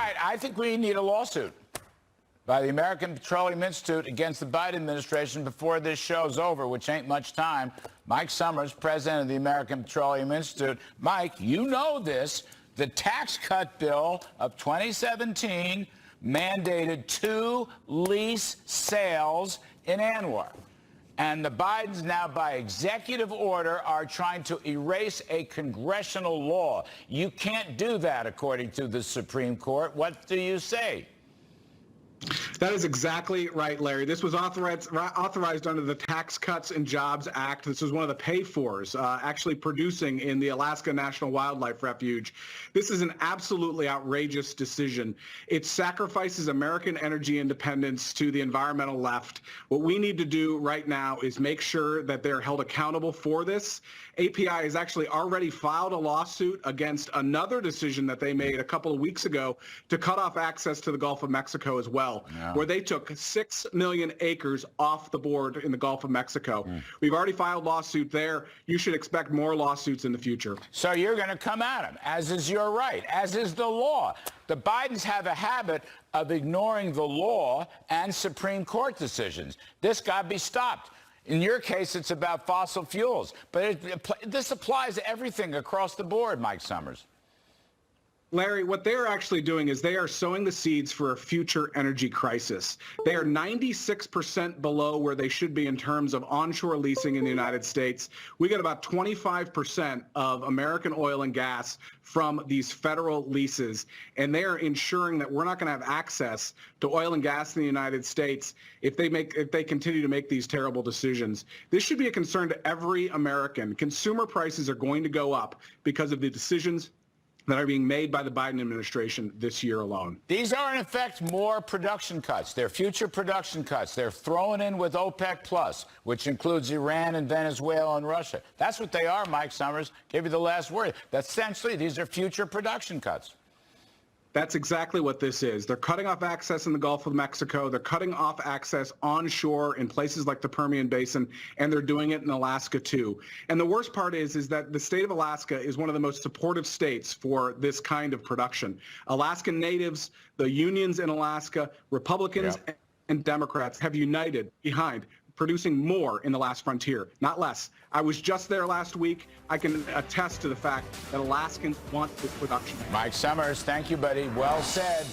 right, I think we need a lawsuit by the American Petroleum Institute against the Biden administration before this show's over, which ain't much time. Mike Sommers, president of the American Petroleum Institute. Mike, you know this. The tax cut bill of 2017 mandated 2 lease sales in Anwar. And the Bidens now, by executive order, are trying to erase a congressional law. You can't do that, according to the Supreme Court. What do you say? That is exactly right, Larry. This was authorized under the Tax Cuts and Jobs Act. This was one of the pay-fors actually producing in the Alaska National Wildlife Refuge. This is an absolutely outrageous decision. It sacrifices American energy independence to the environmental left. What we need to do right now is make sure that they're held accountable for this. API has actually already filed a lawsuit against another decision that they made a couple of weeks ago to cut off access to the Gulf of Mexico as well. Yeah. Where they took 6 million acres off the board in the Gulf of Mexico. We've already filed lawsuit there. You should expect more lawsuits in the future. So you're going to come at them, as is your right, as is the law. The Bidens have a habit of ignoring the law and Supreme Court decisions. This got to be stopped. In your case, it's about fossil fuels. But this applies to everything across the board, Mike Sommers. Larry, what they're actually doing is they are sowing the seeds for a future energy crisis. They are 96% below where they should be in terms of onshore leasing in the United States. We get about 25% of American oil and gas from these federal leases, and they are ensuring that we're not going to have access to oil and gas in the United States if they continue to make these terrible decisions. This should be a concern to every American. Consumer prices are going to go up because of the decisions that are being made by the Biden administration this year alone. These are, in effect, more production cuts. They're future production cuts. They're thrown in with OPEC Plus, which includes Iran and Venezuela and Russia. That's what they are, Mike Sommers. Give you the last word. Essentially, these are future production cuts. That's exactly what this is. They're cutting off access in the Gulf of Mexico. They're cutting off access onshore in places like the Permian Basin, and they're doing it in Alaska too. And the worst part is that the state of Alaska is one of the most supportive states for this kind of production. Alaskan natives, the unions in Alaska, Republicans and Democrats have united behind producing more in the last frontier, not less. I was just there last week. I can attest to the fact that Alaskans want this production. Mike Sommers, thank you, buddy. Well said.